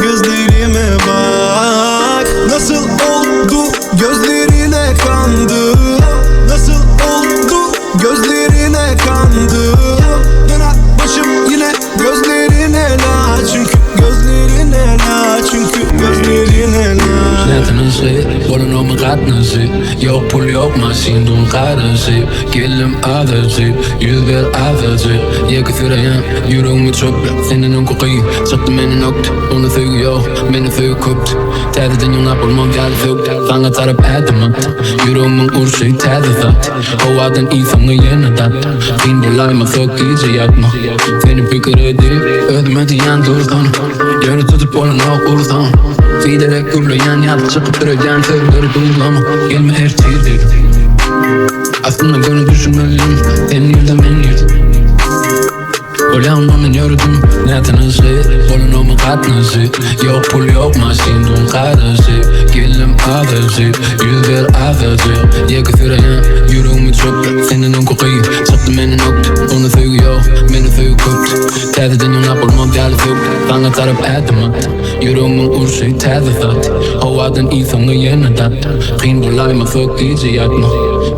gözlerime bak. Nasıl oldu gözlerine kandım, nasıl oldu gözlerine kandım. Döner başım yine gözlerine la, çünkü gözlerine la, çünkü gözlerine la. Slätarna sig, bollen om rattna sig. Jag pull upp maskin, de räddar sig. Killen över sig, ljudväl över sig. Jag kan fyra igen, gjorde om mitt köp. Finner någon kokain, satte mig i nokt. Under fyra jag, men en fyra kupt. Tädet den jag nappar, man fjärde fukt. Fangat tar upp ätemat. Gjorde om en orsig, tädet fatt. Och att den i fångar genom dat. Fin på lime, fuck i sig hjärtma. Finner pickar det dyr, öde med till hjärntorkan. Gör det tutet på den av ordan. Vidare kullayan yat çıkıp duracağın sözleri duylama. Gelme her şeydir. Aslında gönül düşünmeliyim. En yılda ben yırdım. Olyan onun gördüm. Nätterna sig, bollen om rattna sig. Jag pull upp maskin, de räddar sig. Killen över sig, ljudväl över sig. Jag kan fyra igen, gjorde om mitt köp. Finner någon kokain, satte mig i nokt. Under fyra jag, men en fyra kupt. Tädet den jag nappar, man fjärde fukt. Fangat tar upp ätemat. Gjorde om en orsig, tädet fatt. Och att den i fångar genom dat. Fin på lime, fuck i sig hjärtma.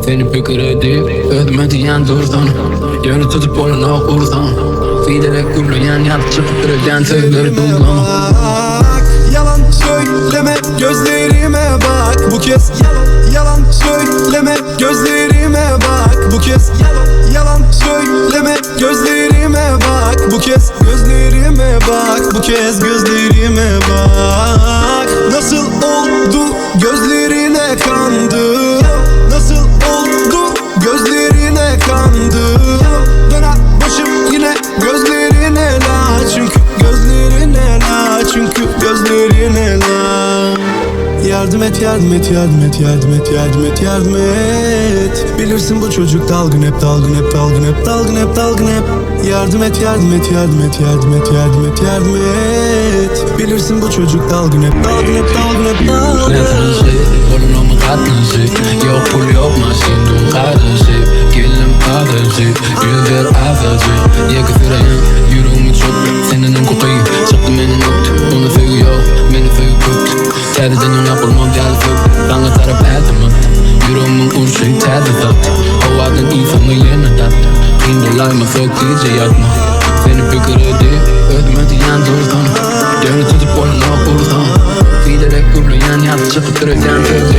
Finner pickar det dyr, öde med till hjärntorkan. Gör det tutet på den av ordan. Vidare kullayan yat çıkıp duracağın sözleri duylama. Yalan söyleme gözlerime bak. Bu kez yalan söyleme gözlerime bak. Bu kez yalan söyleme gözlerime bak. Bu kez gözlerime bak. Bu kez gözlerime bak. Nasıl oldu gözlerine kandım, nasıl oldu gözlerine kandım. Döner başım yine gözlerine la, çünkü gözlerine la, çünkü gözlerine la. Yardım et, yardım et, yardım et, yardım et, yardım et, yardım et. Bilirsin bu çocuk dalgın hep, dalgın hep, dalgın hep, dalgın hep, dalgın hep. Yardım et, yardım et, yardım et, yardım et, yardım et, yardım et. Bilirsin bu çocuk dalgın hep, dalgın hep, dalgın hep, dalgın hep. Slätarna sig, bollen om rattna sig. Jag pull upp maskin, de räddar sig. Killen över sig, ljudväl över sig. Jag kan fyra igen, gjorde om mitt köp. Finner någon kokain, satte mig i nokt. Under fyra jag, men en fyra kupt. Tädet den jag nappar, man fjärde fukt. Fangat tar upp ätemat. Gjorde om en orsig, tädet fatt. Och att den i fångar genom dat. Fin på lime, fuck i sig hjärtma. Finner pickar det dyr, öde med till hjärntorkan. Gör det tutet på den av ordan. Vidare kullayan yat çıkıp duracağın sözleri